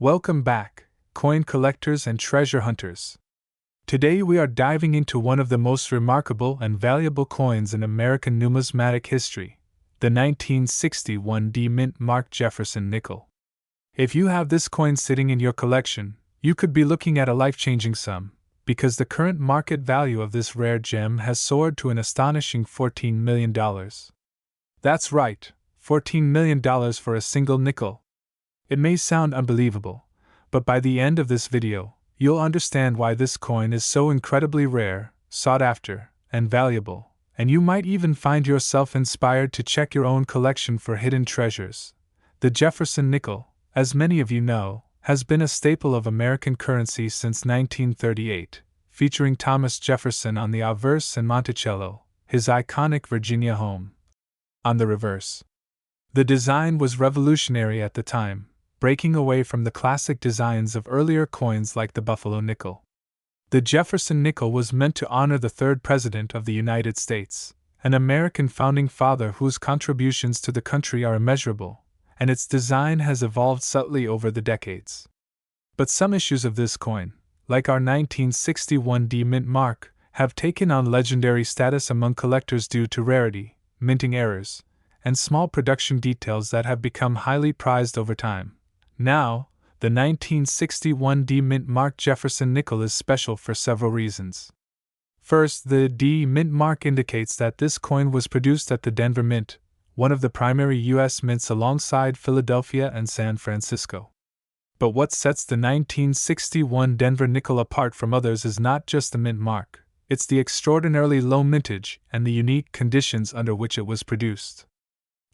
Welcome back, coin collectors and treasure hunters. Today we are diving into one of the most remarkable and valuable coins in American numismatic history, the 1961 D Mint Mark Jefferson nickel. If you have this coin sitting in your collection, you could be looking at a life-changing sum, because the current market value of this rare gem has soared to an astonishing $14 million. That's right, $14 million for a single nickel. It may sound unbelievable, but by the end of this video, you'll understand why this coin is so incredibly rare, sought after, and valuable, and you might even find yourself inspired to check your own collection for hidden treasures. The Jefferson nickel, as many of you know, has been a staple of American currency since 1938, featuring Thomas Jefferson on the obverse and Monticello, his iconic Virginia home, on the reverse. The design was revolutionary at the time, breaking away from the classic designs of earlier coins like the Buffalo nickel. The Jefferson nickel was meant to honor the third President of the United States, an American founding father whose contributions to the country are immeasurable, and its design has evolved subtly over the decades. But some issues of this coin, like our 1961 D Mint mark, have taken on legendary status among collectors due to rarity, minting errors, and small production details that have become highly prized over time. Now, the 1961 D Mint Mark Jefferson nickel is special for several reasons. First, the D Mint mark indicates that this coin was produced at the Denver Mint, one of the primary U.S. mints alongside Philadelphia and San Francisco. But what sets the 1961 Denver nickel apart from others is not just the mint mark, it's the extraordinarily low mintage and the unique conditions under which it was produced.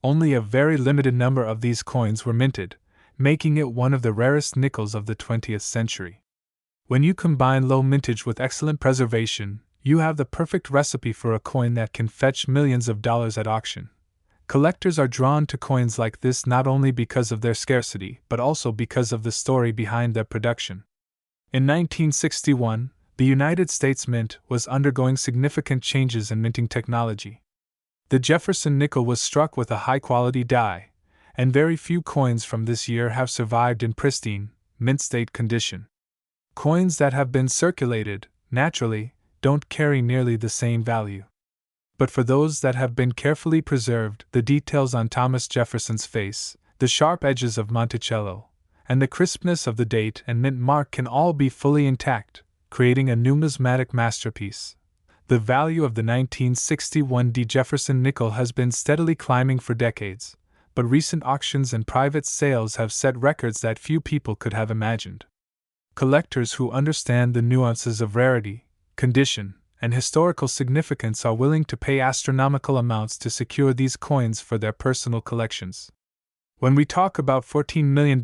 Only a very limited number of these coins were minted, making it one of the rarest nickels of the 20th century. When you combine low mintage with excellent preservation, you have the perfect recipe for a coin that can fetch millions of dollars at auction. Collectors are drawn to coins like this not only because of their scarcity, but also because of the story behind their production. In 1961, the United States Mint was undergoing significant changes in minting technology. The Jefferson nickel was struck with a high-quality die, and very few coins from this year have survived in pristine, mint-state condition. Coins that have been circulated, naturally, don't carry nearly the same value. But for those that have been carefully preserved, the details on Thomas Jefferson's face, the sharp edges of Monticello, and the crispness of the date and mint mark can all be fully intact, creating a numismatic masterpiece. The value of the 1961 D Jefferson nickel has been steadily climbing for decades, but recent auctions and private sales have set records that few people could have imagined. Collectors who understand the nuances of rarity, condition, and historical significance are willing to pay astronomical amounts to secure these coins for their personal collections. When we talk about $14 million,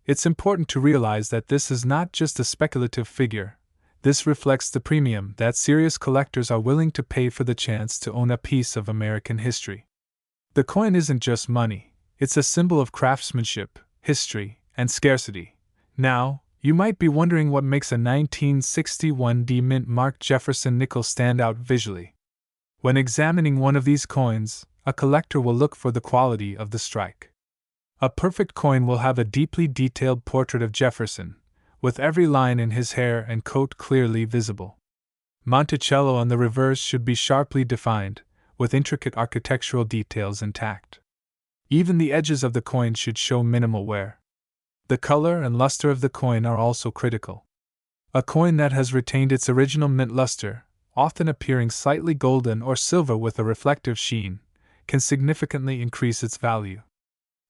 it's important to realize that this is not just a speculative figure. This reflects the premium that serious collectors are willing to pay for the chance to own a piece of American history. The coin isn't just money, it's a symbol of craftsmanship, history, and scarcity. Now, you might be wondering what makes a 1961 D Mint Mark Jefferson nickel stand out visually. When examining one of these coins, a collector will look for the quality of the strike. A perfect coin will have a deeply detailed portrait of Jefferson, with every line in his hair and coat clearly visible. Monticello on the reverse should be sharply defined, with intricate architectural details intact. Even the edges of the coin should show minimal wear. The color and luster of the coin are also critical. A coin that has retained its original mint luster, often appearing slightly golden or silver with a reflective sheen, can significantly increase its value.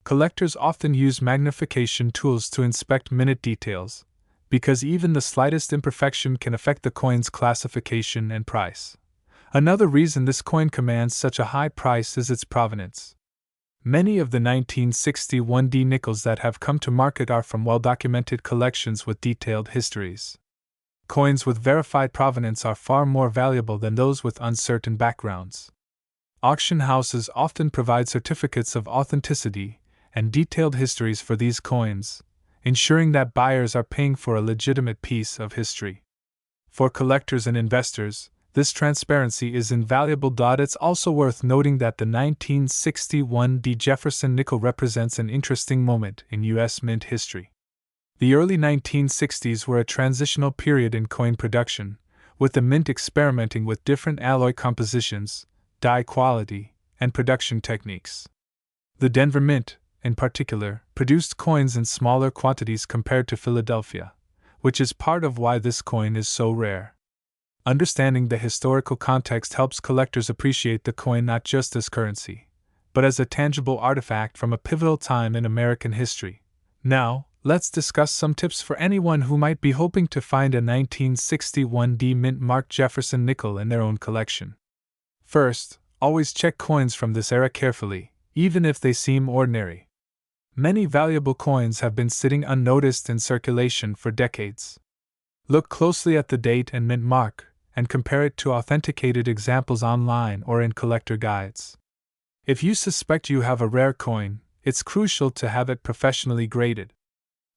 Collectors often use magnification tools to inspect minute details, because even the slightest imperfection can affect the coin's classification and price. Another reason this coin commands such a high price is its provenance. Many of the 1961 D nickels that have come to market are from well-documented collections with detailed histories. Coins with verified provenance are far more valuable than those with uncertain backgrounds. Auction houses often provide certificates of authenticity and detailed histories for these coins, ensuring that buyers are paying for a legitimate piece of history. For collectors and investors, this transparency is invaluable. It's also worth noting that the 1961 D Jefferson nickel represents an interesting moment in U.S. mint history. The early 1960s were a transitional period in coin production, with the mint experimenting with different alloy compositions, die quality, and production techniques. The Denver Mint, in particular, produced coins in smaller quantities compared to Philadelphia, which is part of why this coin is so rare. Understanding the historical context helps collectors appreciate the coin not just as currency, but as a tangible artifact from a pivotal time in American history. Now, let's discuss some tips for anyone who might be hoping to find a 1961 D mint-marked Jefferson nickel in their own collection. First, always check coins from this era carefully, even if they seem ordinary. Many valuable coins have been sitting unnoticed in circulation for decades. Look closely at the date and mint mark, and compare it to authenticated examples online or in collector guides. If you suspect you have a rare coin, it's crucial to have it professionally graded.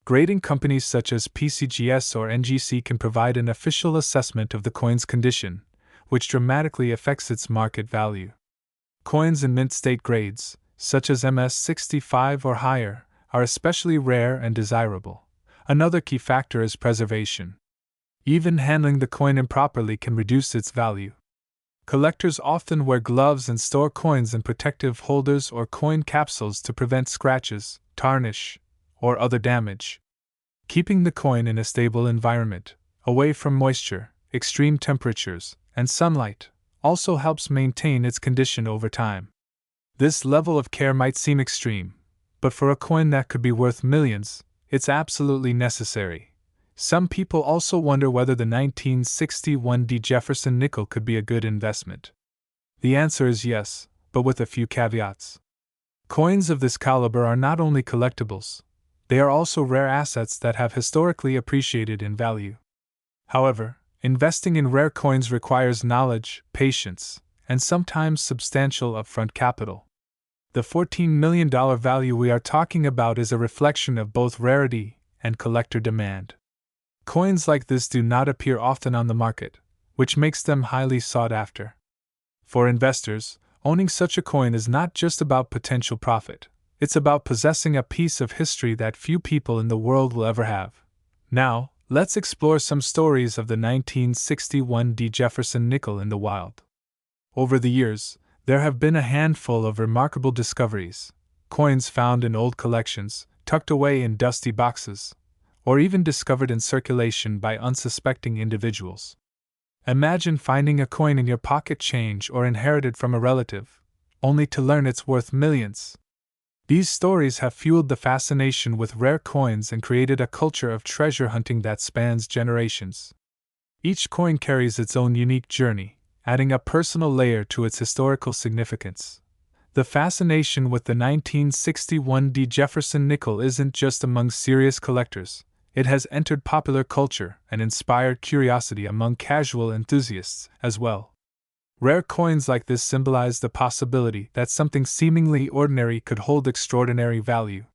Grading companies such as PCGS or NGC can provide an official assessment of the coin's condition, which dramatically affects its market value. Coins in mint state grades, such as MS65 or higher, are especially rare and desirable. Another key factor is preservation. Even handling the coin improperly can reduce its value. Collectors often wear gloves and store coins in protective holders or coin capsules to prevent scratches, tarnish, or other damage. Keeping the coin in a stable environment, away from moisture, extreme temperatures, and sunlight, also helps maintain its condition over time. This level of care might seem extreme, but for a coin that could be worth millions, it's absolutely necessary. Some people also wonder whether the 1961 D Jefferson nickel could be a good investment. The answer is yes, but with a few caveats. Coins of this caliber are not only collectibles, they are also rare assets that have historically appreciated in value. However, investing in rare coins requires knowledge, patience, and sometimes substantial upfront capital. The $14 million value we are talking about is a reflection of both rarity and collector demand. Coins like this do not appear often on the market, which makes them highly sought after. For investors, owning such a coin is not just about potential profit, it's about possessing a piece of history that few people in the world will ever have. Now, let's explore some stories of the 1961 D Jefferson nickel in the wild. Over the years, there have been a handful of remarkable discoveries, coins found in old collections, tucked away in dusty boxes, or even discovered in circulation by unsuspecting individuals. Imagine finding a coin in your pocket change or inherited from a relative, only to learn it's worth millions. These stories have fueled the fascination with rare coins and created a culture of treasure hunting that spans generations. Each coin carries its own unique journey, adding a personal layer to its historical significance. The fascination with the 1961 D Jefferson nickel isn't just among serious collectors. It has entered popular culture and inspired curiosity among casual enthusiasts as well. Rare coins like this symbolize the possibility that something seemingly ordinary could hold extraordinary value.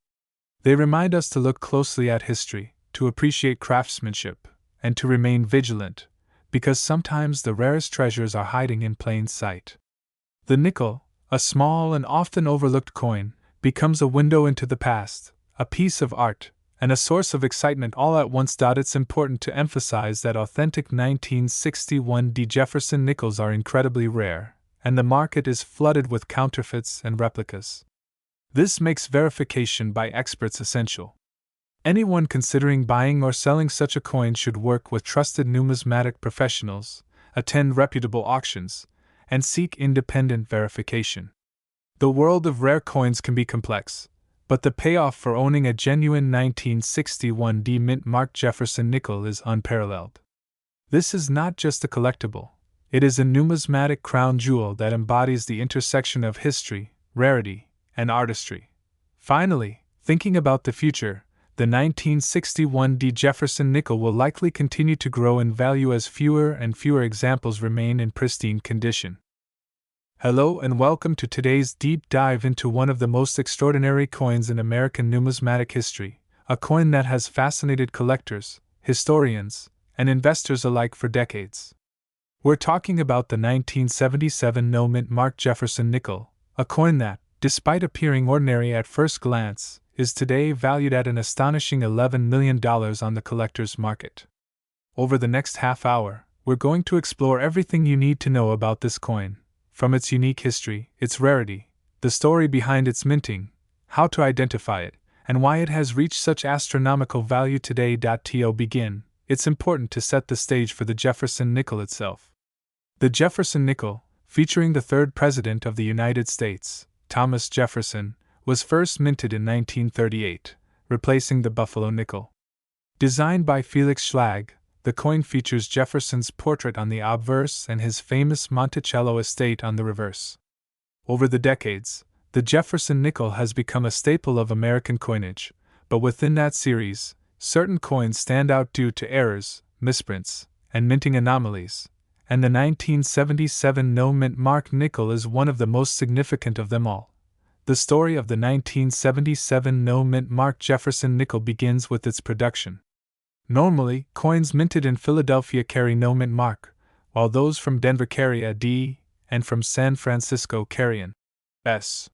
They remind us to look closely at history, to appreciate craftsmanship, and to remain vigilant, because sometimes the rarest treasures are hiding in plain sight. The nickel, a small and often overlooked coin, becomes a window into the past, a piece of art, and a source of excitement all at once. It's important to emphasize that authentic 1961 D Jefferson nickels are incredibly rare, and the market is flooded with counterfeits and replicas. This makes verification by experts essential. Anyone considering buying or selling such a coin should work with trusted numismatic professionals, attend reputable auctions, and seek independent verification. The world of rare coins can be complex, but the payoff for owning a genuine 1961 D mint-marked Jefferson nickel is unparalleled. This is not just a collectible, it is a numismatic crown jewel that embodies the intersection of history, rarity, and artistry. Finally, thinking about the future, the 1961 D Jefferson nickel will likely continue to grow in value as fewer and fewer examples remain in pristine condition. Hello and welcome to today's deep dive into one of the most extraordinary coins in American numismatic history, a coin that has fascinated collectors, historians, and investors alike for decades. We're talking about the 1977 no mint-marked Jefferson nickel, a coin that, despite appearing ordinary at first glance, is today valued at an astonishing $11 million on the collector's market. Over the next half hour, we're going to explore everything you need to know about this coin, from its unique history, its rarity, the story behind its minting, how to identify it, and why it has reached such astronomical value today. To begin, it's important to set the stage for the Jefferson nickel itself. The Jefferson nickel, featuring the third President of the United States, Thomas Jefferson, was first minted in 1938, replacing the Buffalo nickel. Designed by Felix Schlag, the coin features Jefferson's portrait on the obverse and his famous Monticello estate on the reverse. Over the decades, the Jefferson nickel has become a staple of American coinage, but within that series, certain coins stand out due to errors, misprints, and minting anomalies, and the 1977 no-mint mark nickel is one of the most significant of them all. The story of the 1977 no-mint mark Jefferson nickel begins with its production. Normally, coins minted in Philadelphia carry no mint mark, while those from Denver carry a D, and from San Francisco carry an S.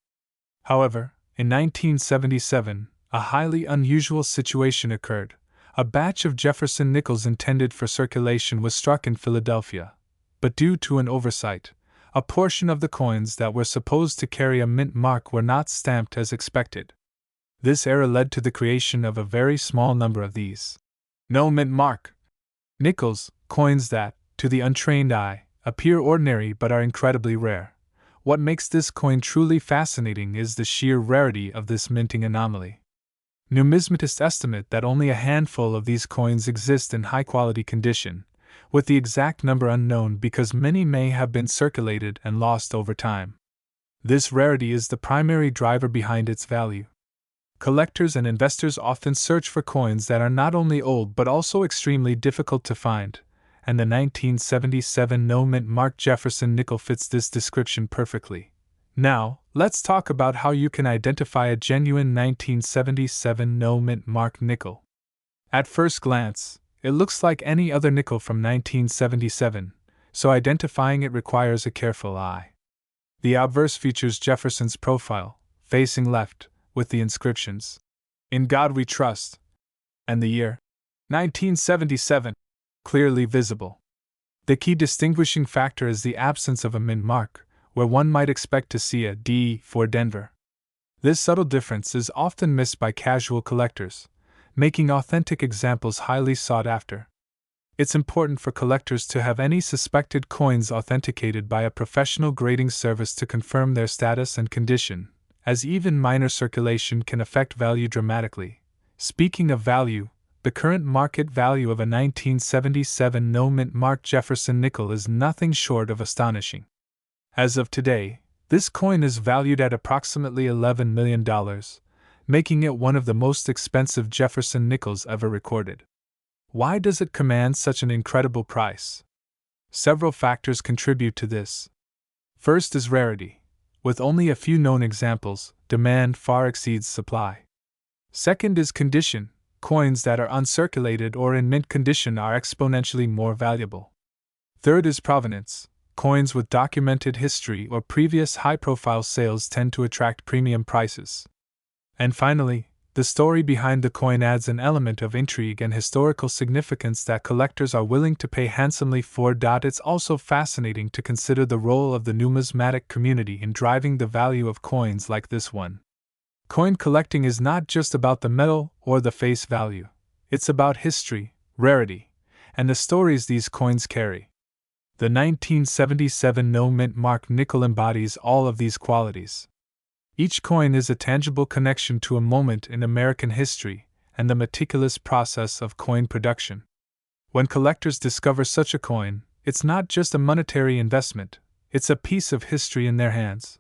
However, in 1977, a highly unusual situation occurred. A batch of Jefferson nickels intended for circulation was struck in Philadelphia, but due to an oversight, a portion of the coins that were supposed to carry a mint mark were not stamped as expected. This error led to the creation of a very small number of these no mint mark nickels, coins that, to the untrained eye, appear ordinary but are incredibly rare. What makes this coin truly fascinating is the sheer rarity of this minting anomaly. Numismatists estimate that only a handful of these coins exist in high-quality condition, with the exact number unknown because many may have been circulated and lost over time. This rarity is the primary driver behind its value. Collectors and investors often search for coins that are not only old but also extremely difficult to find, and the 1977 no-mint mark Jefferson nickel fits this description perfectly. Now, let's talk about how you can identify a genuine 1977 no-mint mark nickel. At first glance, it looks like any other nickel from 1977, so identifying it requires a careful eye. The obverse features Jefferson's profile, facing left, with the inscriptions, "In God We Trust," and the year, 1977, clearly visible. The key distinguishing factor is the absence of a mint mark, where one might expect to see a D for Denver. This subtle difference is often missed by casual collectors, making authentic examples highly sought after. It's important for collectors to have any suspected coins authenticated by a professional grading service to confirm their status and condition, as even minor circulation can affect value dramatically. Speaking of value, the current market value of a 1977 no-mint mark Jefferson nickel is nothing short of astonishing. As of today, this coin is valued at approximately $11 million, making it one of the most expensive Jefferson nickels ever recorded. Why does it command such an incredible price? Several factors contribute to this. First is rarity. With only a few known examples, demand far exceeds supply. Second is condition. Coins that are uncirculated or in mint condition are exponentially more valuable. Third is provenance. Coins with documented history or previous high-profile sales tend to attract premium prices. And finally, the story behind the coin adds an element of intrigue and historical significance that collectors are willing to pay handsomely for. It's also fascinating to consider the role of the numismatic community in driving the value of coins like this one. Coin collecting is not just about the metal or the face value. It's about history, rarity, and the stories these coins carry. The 1977 no-mint mark nickel embodies all of these qualities. Each coin is a tangible connection to a moment in American history and the meticulous process of coin production. When collectors discover such a coin, it's not just a monetary investment, it's a piece of history in their hands.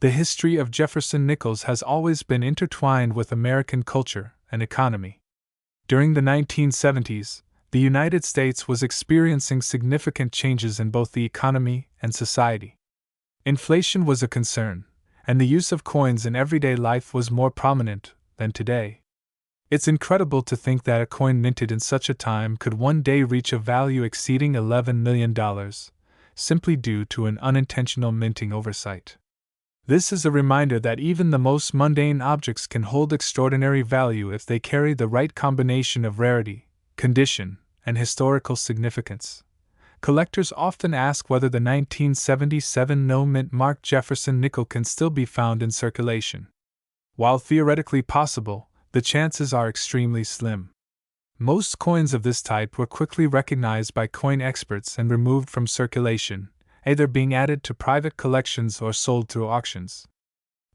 The history of Jefferson nickels has always been intertwined with American culture and economy. During the 1970s, the United States was experiencing significant changes in both the economy and society. Inflation was a concern, and the use of coins in everyday life was more prominent than today. It's incredible to think that a coin minted in such a time could one day reach a value exceeding $11 million, simply due to an unintentional minting oversight. This is a reminder that even the most mundane objects can hold extraordinary value if they carry the right combination of rarity, condition, and historical significance. Collectors often ask whether the 1977 no-mint mark Jefferson nickel can still be found in circulation. While theoretically possible, the chances are extremely slim. Most coins of this type were quickly recognized by coin experts and removed from circulation, either being added to private collections or sold through auctions.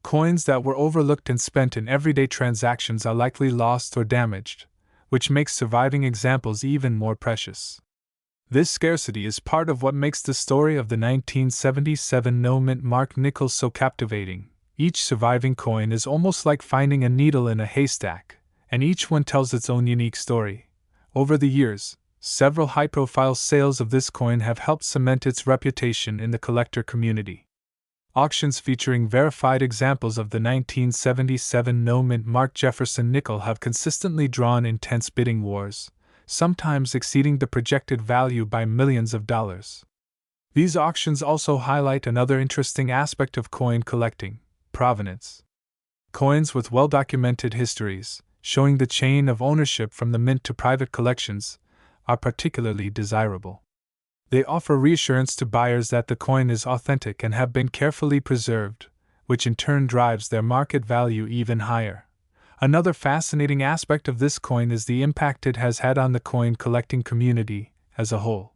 Coins that were overlooked and spent in everyday transactions are likely lost or damaged, which makes surviving examples even more precious. This scarcity is part of what makes the story of the 1977 no-mint mark nickel so captivating. Each surviving coin is almost like finding a needle in a haystack, and each one tells its own unique story. Over the years, several high-profile sales of this coin have helped cement its reputation in the collector community. Auctions featuring verified examples of the 1977 no-mint mark Jefferson nickel have consistently drawn intense bidding wars, sometimes exceeding the projected value by millions of dollars. These auctions also highlight another interesting aspect of coin collecting: provenance. Coins with well-documented histories, showing the chain of ownership from the mint to private collections, are particularly desirable. They offer reassurance to buyers that the coin is authentic and have been carefully preserved, which in turn drives their market value even higher. Another fascinating aspect of this coin is the impact it has had on the coin collecting community as a whole.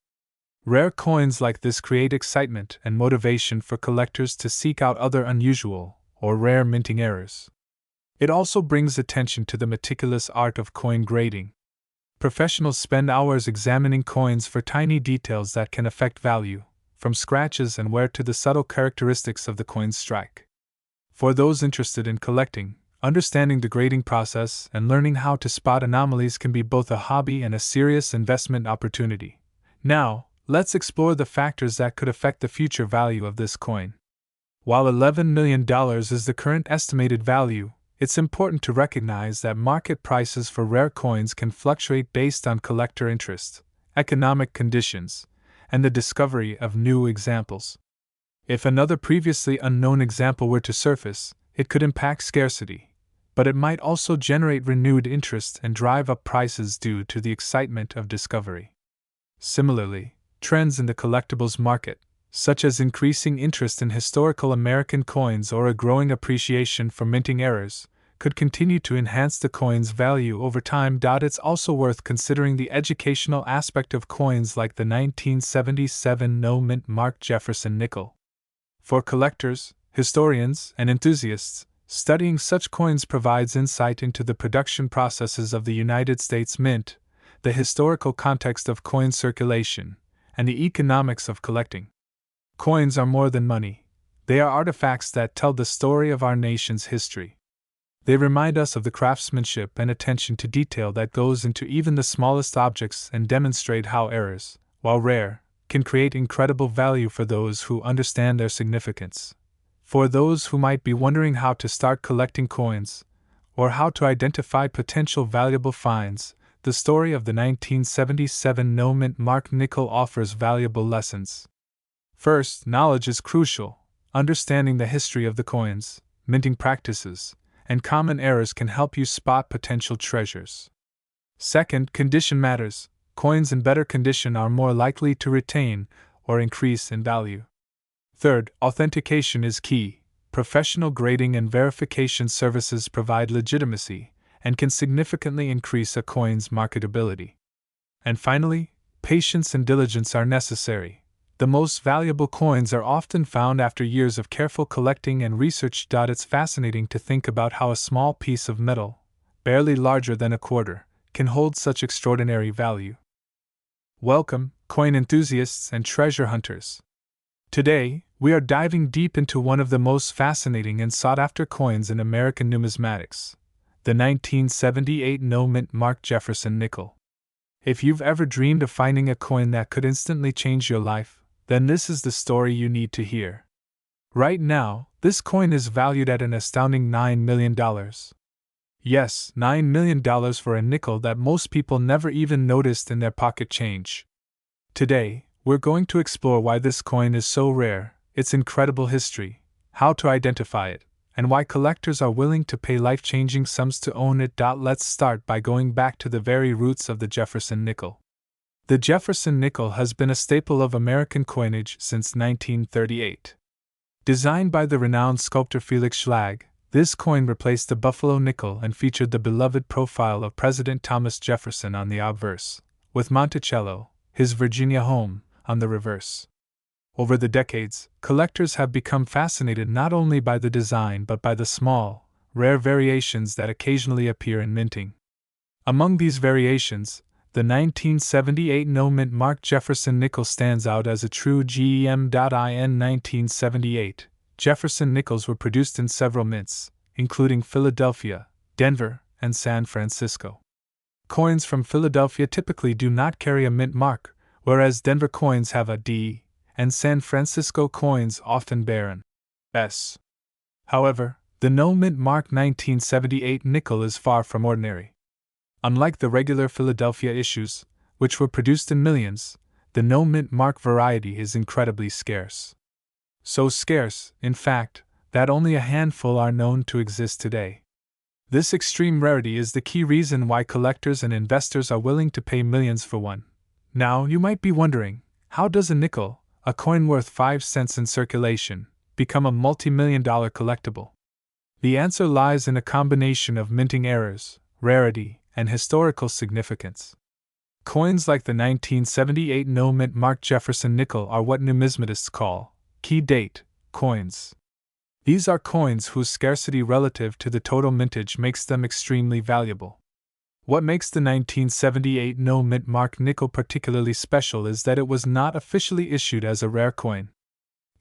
Rare coins like this create excitement and motivation for collectors to seek out other unusual or rare minting errors. It also brings attention to the meticulous art of coin grading. Professionals spend hours examining coins for tiny details that can affect value, from scratches and wear to the subtle characteristics of the coin's strike. For those interested in collecting, understanding the grading process and learning how to spot anomalies can be both a hobby and a serious investment opportunity. Now, let's explore the factors that could affect the future value of this coin. While $11 million is the current estimated value, it's important to recognize that market prices for rare coins can fluctuate based on collector interest, economic conditions, and the discovery of new examples. If another previously unknown example were to surface, it could impact scarcity, but it might also generate renewed interest and drive up prices due to the excitement of discovery. Similarly, trends in the collectibles market, such as increasing interest in historical American coins or a growing appreciation for minting errors, could continue to enhance the coin's value over time. It's also worth considering the educational aspect of coins like the 1977 no-mint mark Jefferson nickel. For collectors, historians, and enthusiasts, studying such coins provides insight into the production processes of the United States Mint, the historical context of coin circulation, and the economics of collecting. Coins are more than money. They are artifacts that tell the story of our nation's history. They remind us of the craftsmanship and attention to detail that goes into even the smallest objects and demonstrate how errors, while rare, can create incredible value for those who understand their significance. For those who might be wondering how to start collecting coins, or how to identify potential valuable finds, the story of the 1977 no-mint mark nickel offers valuable lessons. First, knowledge is crucial. Understanding the history of the coins, minting practices, and common errors can help you spot potential treasures. Second, condition matters. Coins in better condition are more likely to retain or increase in value. Third, authentication is key. Professional grading and verification services provide legitimacy and can significantly increase a coin's marketability. And finally, patience and diligence are necessary. The most valuable coins are often found after years of careful collecting and research. It's fascinating to think about how a small piece of metal, barely larger than a quarter, can hold such extraordinary value. Welcome, coin enthusiasts and treasure hunters. Today, we are diving deep into one of the most fascinating and sought-after coins in American numismatics, the 1978 no-mint mark Jefferson nickel. If you've ever dreamed of finding a coin that could instantly change your life, then this is the story you need to hear. Right now, this coin is valued at an astounding $9 million. Yes, $9 million for a nickel that most people never even noticed in their pocket change. Today, we're going to explore why this coin is so rare, its incredible history, how to identify it, and why collectors are willing to pay life-changing sums to own it. Let's start by going back to the very roots of the Jefferson nickel. The Jefferson nickel has been a staple of American coinage since 1938. Designed by the renowned sculptor Felix Schlag, this coin replaced the buffalo nickel and featured the beloved profile of President Thomas Jefferson on the obverse, with Monticello, his Virginia home, on the reverse. Over the decades, collectors have become fascinated not only by the design but by the small, rare variations that occasionally appear in minting. Among these variations, the 1978 no-mint mark Jefferson nickel stands out as a true gem. In 1978, Jefferson nickels were produced in several mints, including Philadelphia, Denver, and San Francisco. Coins from Philadelphia typically do not carry a mint mark, whereas Denver coins have a D, and San Francisco coins often bear an S. However, the no-mint mark 1978 nickel is far from ordinary. Unlike the regular Philadelphia issues, which were produced in millions, the no-mint mark variety is incredibly scarce. So scarce, in fact, that only a handful are known to exist today. This extreme rarity is the key reason why collectors and investors are willing to pay millions for one. Now, you might be wondering, how does a nickel, a coin worth 5 cents in circulation, become a multi-million-dollar collectible? The answer lies in a combination of minting errors, rarity, and historical significance. Coins like the 1978 no-mint mark Jefferson nickel are what numismatists call key date coins. These are coins whose scarcity relative to the total mintage makes them extremely valuable. What makes the 1978 no-mint mark nickel particularly special is that it was not officially issued as a rare coin.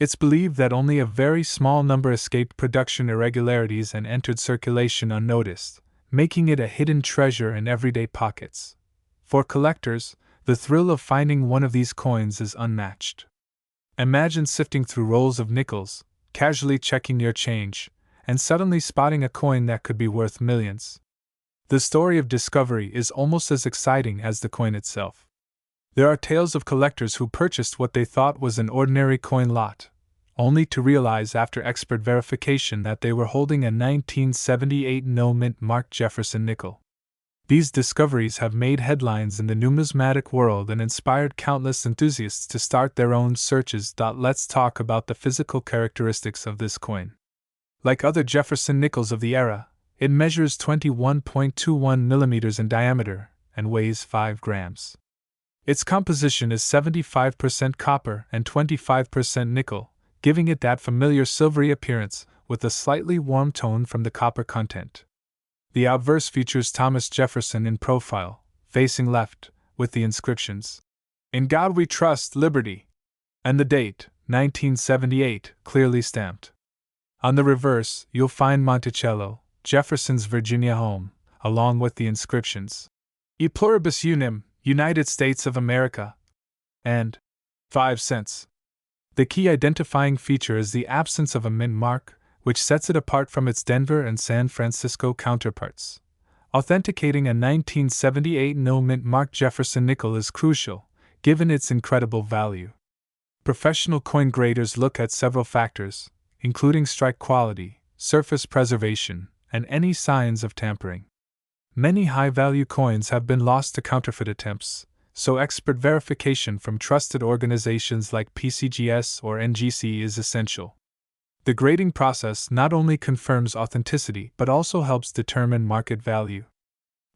It's believed that only a very small number escaped production irregularities and entered circulation unnoticed, making it a hidden treasure in everyday pockets. For collectors, the thrill of finding one of these coins is unmatched. Imagine sifting through rolls of nickels, casually checking your change, and suddenly spotting a coin that could be worth millions. The story of discovery is almost as exciting as the coin itself. There are tales of collectors who purchased what they thought was an ordinary coin lot, only to realize after expert verification that they were holding a 1978 no-mint mark Jefferson nickel. These discoveries have made headlines in the numismatic world and inspired countless enthusiasts to start their own searches. Let's talk about the physical characteristics of this coin. Like other Jefferson nickels of the era, it measures 21.21 millimeters in diameter and weighs 5 grams. Its composition is 75% copper and 25% nickel, giving it that familiar silvery appearance with a slightly warm tone from the copper content. The obverse features Thomas Jefferson in profile, facing left, with the inscriptions, "In God We Trust, Liberty," and the date, 1978, clearly stamped. On the reverse, you'll find Monticello, Jefferson's Virginia home, along with the inscriptions, "E Pluribus Unum, United States of America," and 5 cents. The key identifying feature is the absence of a mint mark, which sets it apart from its Denver and San Francisco counterparts. Authenticating a 1978 no-mint mark Jefferson nickel is crucial, given its incredible value. Professional coin graders look at several factors, including strike quality, surface preservation, and any signs of tampering. Many high-value coins have been lost to counterfeit attempts, so expert verification from trusted organizations like PCGS or NGC is essential. The grading process not only confirms authenticity but also helps determine market value.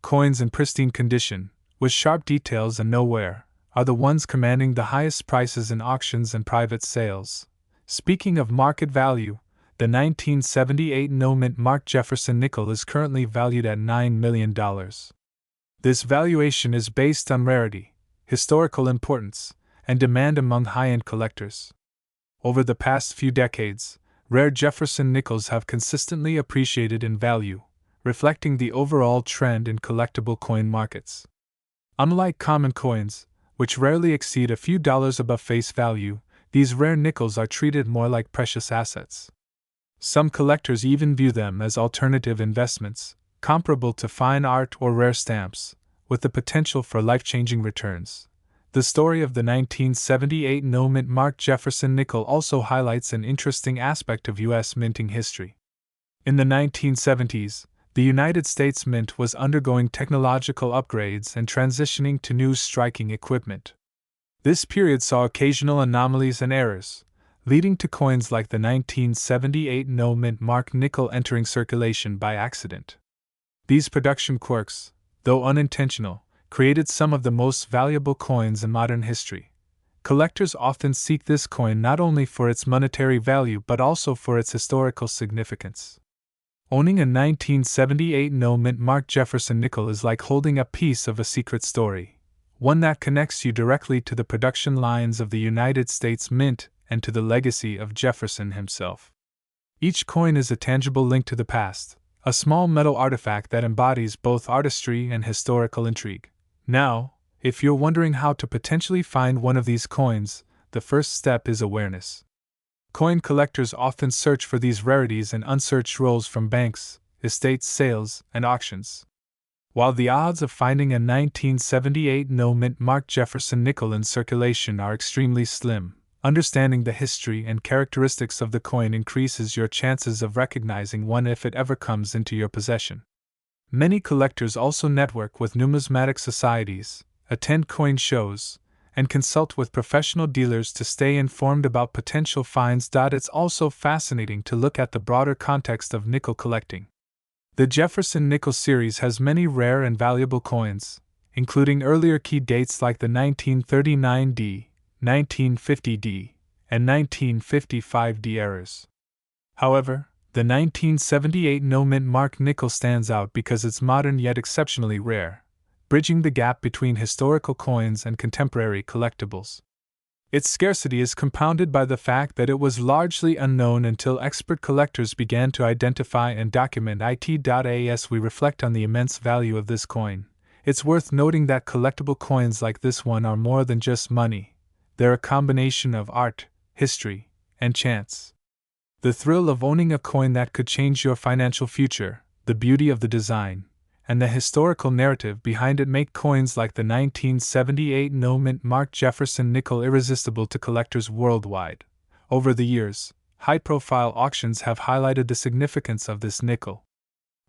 Coins in pristine condition, with sharp details and no wear, are the ones commanding the highest prices in auctions and private sales. Speaking of market value, the 1978 no-mint mark Jefferson nickel is currently valued at $9 million. This valuation is based on rarity, historical importance, and demand among high-end collectors. Over the past few decades, rare Jefferson nickels have consistently appreciated in value, reflecting the overall trend in collectible coin markets. Unlike common coins, which rarely exceed a few dollars above face value, these rare nickels are treated more like precious assets. Some collectors even view them as alternative investments, comparable to fine art or rare stamps, with the potential for life-changing returns. The story of the 1978 no-mint marked Jefferson nickel also highlights an interesting aspect of U.S. minting history. In the 1970s, the United States Mint was undergoing technological upgrades and transitioning to new striking equipment. This period saw occasional anomalies and errors, leading to coins like the 1978 no-mint marked nickel entering circulation by accident. These production quirks, though unintentional, created some of the most valuable coins in modern history. Collectors often seek this coin not only for its monetary value but also for its historical significance. Owning a 1978 no-mint marked Jefferson nickel is like holding a piece of a secret story, one that connects you directly to the production lines of the United States Mint and to the legacy of Jefferson himself. Each coin is a tangible link to the past, a small metal artifact that embodies both artistry and historical intrigue. Now, if you're wondering how to potentially find one of these coins, the first step is awareness. Coin collectors often search for these rarities in unsearched rolls from banks, estate sales, and auctions. While the odds of finding a 1978 no-mint marked Jefferson nickel in circulation are extremely slim, understanding the history and characteristics of the coin increases your chances of recognizing one if it ever comes into your possession. Many collectors also network with numismatic societies, attend coin shows, and consult with professional dealers to stay informed about potential finds. It's also fascinating to look at the broader context of nickel collecting. The Jefferson Nickel series has many rare and valuable coins, including earlier key dates like the 1939D, 1950D, and 1955D eras. However, the 1978 no-mint marked nickel stands out because it's modern yet exceptionally rare, bridging the gap between historical coins and contemporary collectibles. Its scarcity is compounded by the fact that it was largely unknown until expert collectors began to identify and document it. As we reflect on the immense value of this coin, it's worth noting that collectible coins like this one are more than just money. They're a combination of art, history, and chance. The thrill of owning a coin that could change your financial future, the beauty of the design, and the historical narrative behind it make coins like the 1978 no-mint marked Jefferson nickel irresistible to collectors worldwide. Over the years, high-profile auctions have highlighted the significance of this nickel.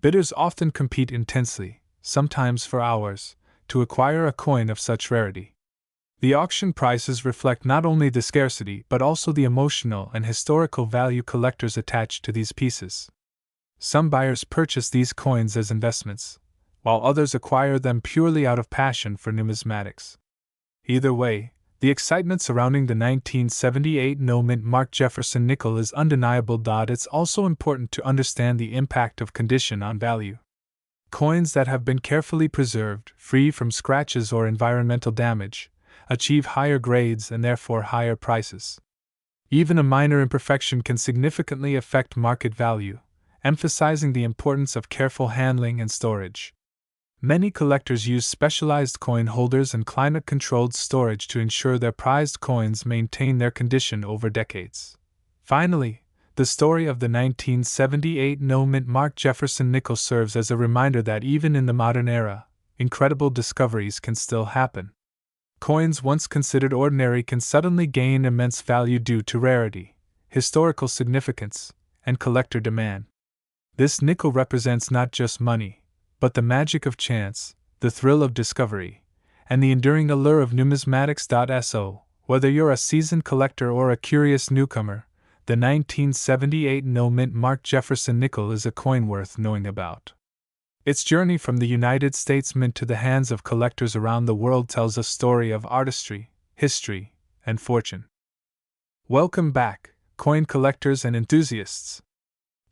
Bidders often compete intensely, sometimes for hours, to acquire a coin of such rarity. The auction prices reflect not only the scarcity but also the emotional and historical value collectors attach to these pieces. Some buyers purchase these coins as investments, while others acquire them purely out of passion for numismatics. Either way, the excitement surrounding the 1978 no-mint marked Jefferson nickel is undeniable. It's also important to understand the impact of condition on value. Coins that have been carefully preserved, free from scratches or environmental damage, achieve higher grades and therefore higher prices. Even a minor imperfection can significantly affect market value, emphasizing the importance of careful handling and storage. Many collectors use specialized coin holders and climate-controlled storage to ensure their prized coins maintain their condition over decades. Finally, the story of the 1978 no-mint marked Jefferson nickel serves as a reminder that even in the modern era, incredible discoveries can still happen. Coins once considered ordinary can suddenly gain immense value due to rarity, historical significance, and collector demand. This nickel represents not just money, but the magic of chance, the thrill of discovery, and the enduring allure of numismatics. So, whether you're a seasoned collector or a curious newcomer, the 1978 no-mint marked Jefferson nickel is a coin worth knowing about. Its journey from the United States Mint to the hands of collectors around the world tells a story of artistry, history, and fortune. Welcome back, coin collectors and enthusiasts.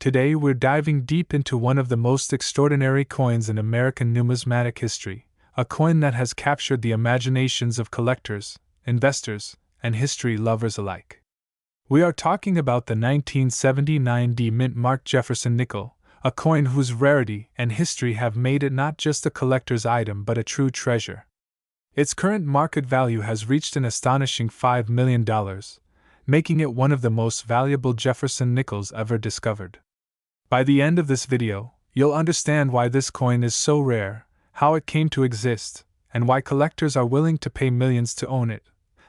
Today we're diving deep into one of the most extraordinary coins in American numismatic history, a coin that has captured the imaginations of collectors, investors, and history lovers alike. We are talking about the 1979 mint marked Jefferson nickel, a coin whose rarity and history have made it not just a collector's item but a true treasure. Its current market value has reached an astonishing $5 million, making it one of the most valuable Jefferson nickels ever discovered. By the end of this video, you'll understand why this coin is so rare, how it came to exist, and why collectors are willing to pay millions to own it.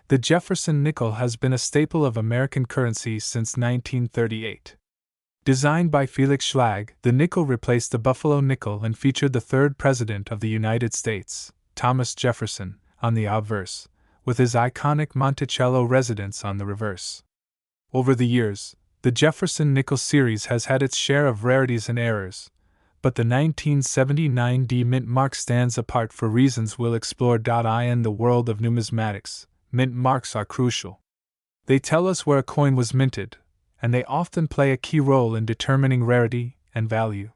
The Jefferson nickel has been a staple of American currency since 1938. Designed by Felix Schlag, the nickel replaced the Buffalo nickel and featured the third President of the United States, Thomas Jefferson, on the obverse, with his iconic Monticello residence on the reverse. Over the years, the Jefferson nickel series has had its share of rarities and errors, but the 1979 D mint mark stands apart for reasons we'll explore. In the world of numismatics, mint marks are crucial. They tell us where a coin was minted, and they often play a key role in determining rarity and value.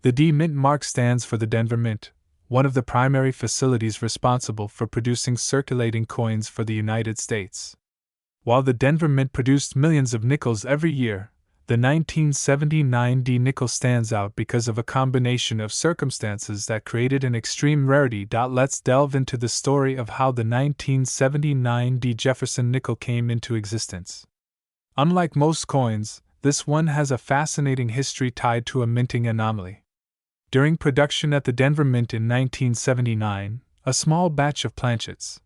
The D mint mark stands for the Denver Mint, one of the primary facilities responsible for producing circulating coins for the United States. While the Denver Mint produced millions of nickels every year, the 1979 D nickel stands out because of a combination of circumstances that created an extreme rarity. Let's delve into the story of how the 1979 D Jefferson nickel came into existence. Unlike most coins, this one has a fascinating history tied to a minting anomaly. During production at the Denver Mint in 1979, a small batch of planchets,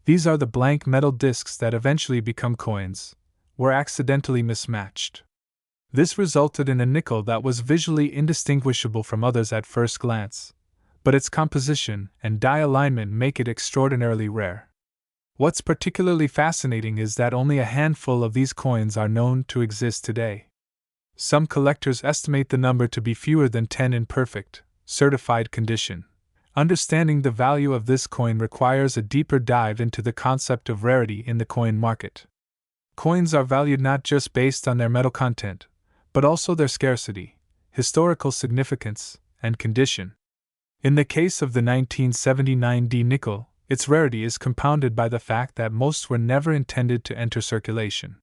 these are the blank metal discs that eventually become coins, were accidentally mismatched. This resulted in a nickel that was visually indistinguishable from others at first glance, but its composition and die alignment make it extraordinarily rare. What's particularly fascinating is that only a handful of these coins are known to exist today. Some collectors estimate the number to be fewer than 10 in perfect, certified condition. Understanding the value of this coin requires a deeper dive into the concept of rarity in the coin market. Coins are valued not just based on their metal content, but also their scarcity, historical significance, and condition. In the case of the 1979 D nickel, its rarity is compounded by the fact that most were never intended to enter circulation.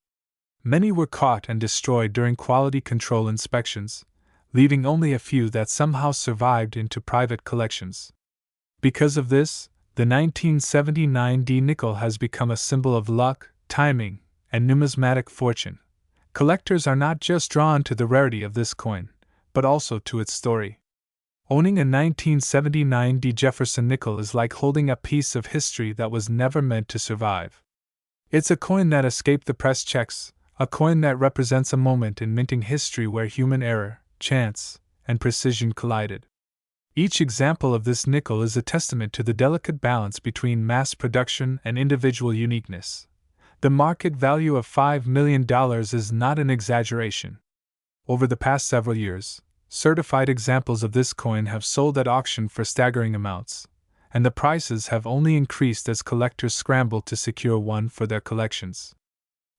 Many were caught and destroyed during quality control inspections, leaving only a few that somehow survived into private collections. Because of this, the 1979 D nickel has become a symbol of luck, timing, and numismatic fortune. Collectors are not just drawn to the rarity of this coin, but also to its story. Owning a 1979 D Jefferson nickel is like holding a piece of history that was never meant to survive. It's a coin that escaped the press checks, a coin that represents a moment in minting history where human error, chance, and precision collided. Each example of this nickel is a testament to the delicate balance between mass production and individual uniqueness. The market value of $5 million is not an exaggeration. Over the past several years, certified examples of this coin have sold at auction for staggering amounts, and the prices have only increased as collectors scramble to secure one for their collections.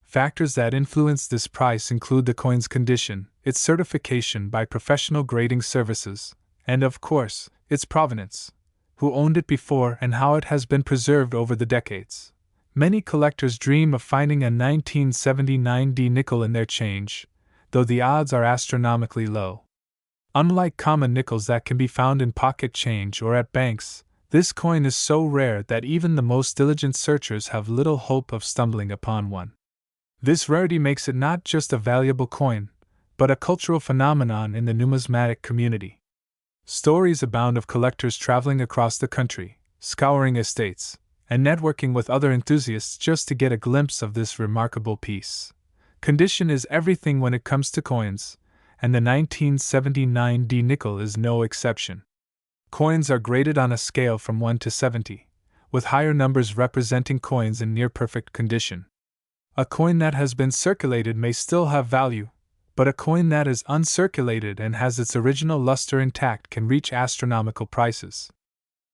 Factors that influence this price include the coin's condition, its certification by professional grading services, and of course, its provenance, who owned it before and how it has been preserved over the decades. Many collectors dream of finding a 1979 D nickel in their change, though the odds are astronomically low. Unlike common nickels that can be found in pocket change or at banks, this coin is so rare that even the most diligent searchers have little hope of stumbling upon one. This rarity makes it not just a valuable coin, but a cultural phenomenon in the numismatic community. Stories abound of collectors traveling across the country, scouring estates, and networking with other enthusiasts just to get a glimpse of this remarkable piece. Condition is everything when it comes to coins, and the 1979 D nickel is no exception. Coins are graded on a scale from 1 to 70, with higher numbers representing coins in near-perfect condition. A coin that has been circulated may still have value, but a coin that is uncirculated and has its original luster intact can reach astronomical prices.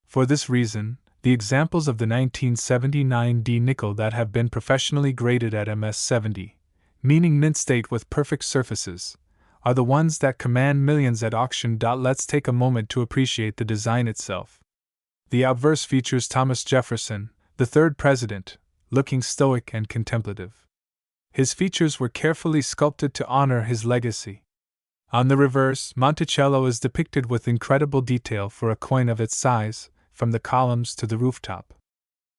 For this reason, the examples of the 1979 D nickel that have been professionally graded at MS-70, meaning mint state with perfect surfaces, are the ones that command millions at auction. Let's take a moment to appreciate the design itself. The obverse features Thomas Jefferson, the third president, looking stoic and contemplative. His features were carefully sculpted to honor his legacy. On the reverse, Monticello is depicted with incredible detail for a coin of its size, from the columns to the rooftop.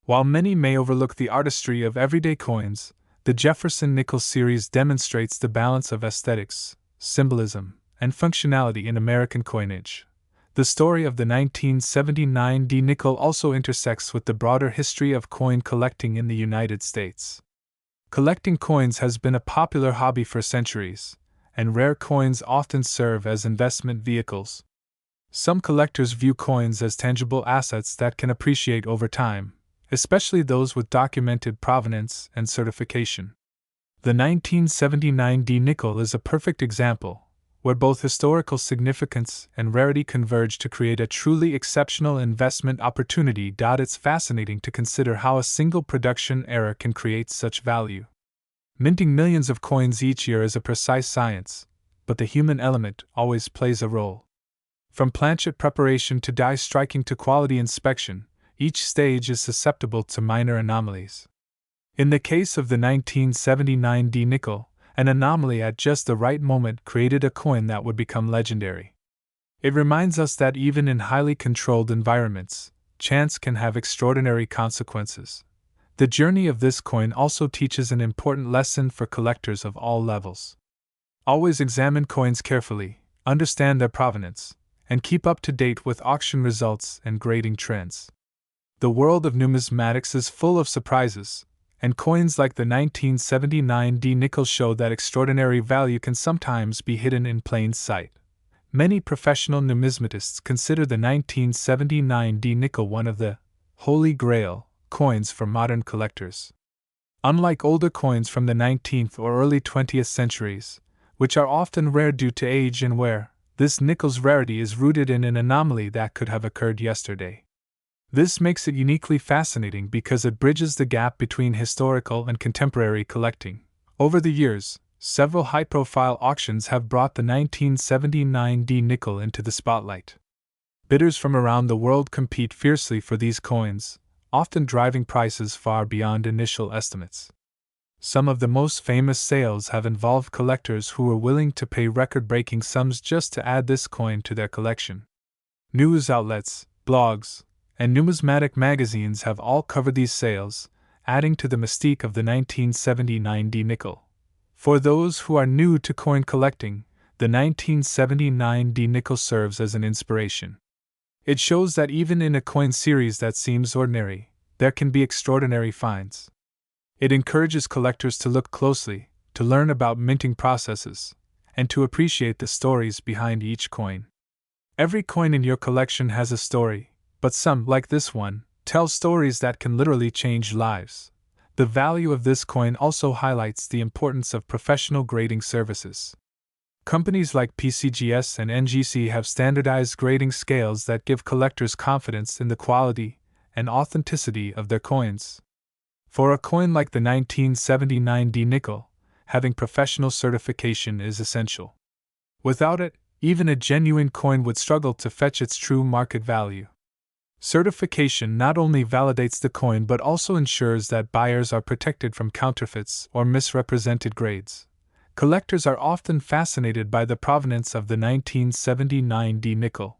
While many may overlook the artistry of everyday coins, the Jefferson Nickels series demonstrates the balance of aesthetics, symbolism, and functionality in American coinage. The story of the 1979 D nickel also intersects with the broader history of coin collecting in the United States. Collecting coins has been a popular hobby for centuries, and rare coins often serve as investment vehicles. Some collectors view coins as tangible assets that can appreciate over time, especially those with documented provenance and certification. The 1979 D nickel is a perfect example, where both historical significance and rarity converge to create a truly exceptional investment opportunity. It's fascinating to consider how a single production error can create such value. Minting millions of coins each year is a precise science, but the human element always plays a role. From planchet preparation to die striking to quality inspection, each stage is susceptible to minor anomalies. In the case of the 1979 D nickel, an anomaly at just the right moment created a coin that would become legendary. It reminds us that even in highly controlled environments, chance can have extraordinary consequences. The journey of this coin also teaches an important lesson for collectors of all levels. Always examine coins carefully, understand their provenance, and keep up to date with auction results and grading trends. The world of numismatics is full of surprises, and coins like the 1979 D nickel show that extraordinary value can sometimes be hidden in plain sight. Many professional numismatists consider the 1979 D nickel one of the Holy Grail coins for modern collectors. Unlike older coins from the 19th or early 20th centuries, which are often rare due to age and wear, this nickel's rarity is rooted in an anomaly that could have occurred yesterday. This makes it uniquely fascinating because it bridges the gap between historical and contemporary collecting. Over the years, several high-profile auctions have brought the 1979 D nickel into the spotlight. Bidders from around the world compete fiercely for these coins, often driving prices far beyond initial estimates. Some of the most famous sales have involved collectors who were willing to pay record-breaking sums just to add this coin to their collection. News outlets, blogs, and numismatic magazines have all covered these sales, adding to the mystique of the 1979 D nickel. For those who are new to coin collecting, the 1979 D nickel serves as an inspiration. It shows that even in a coin series that seems ordinary, there can be extraordinary finds. It encourages collectors to look closely, to learn about minting processes, and to appreciate the stories behind each coin. Every coin in your collection has a story, but some, like this one, tell stories that can literally change lives. The value of this coin also highlights the importance of professional grading services. Companies like PCGS and NGC have standardized grading scales that give collectors confidence in the quality and authenticity of their coins. For a coin like the 1979 D nickel, having professional certification is essential. Without it, even a genuine coin would struggle to fetch its true market value. Certification not only validates the coin but also ensures that buyers are protected from counterfeits or misrepresented grades. Collectors are often fascinated by the provenance of the 1979 D nickel.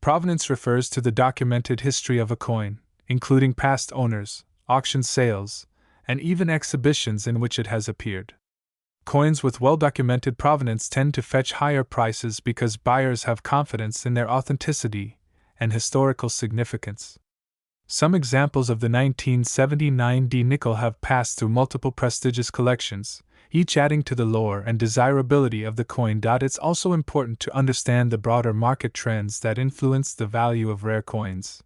Provenance refers to the documented history of a coin, including past owners, auction sales, and even exhibitions in which it has appeared. Coins with well-documented provenance tend to fetch higher prices because buyers have confidence in their authenticity and historical significance. Some examples of the 1979 D nickel have passed through multiple prestigious collections, each adding to the lore and desirability of the coin. It's also important to understand the broader market trends that influence the value of rare coins.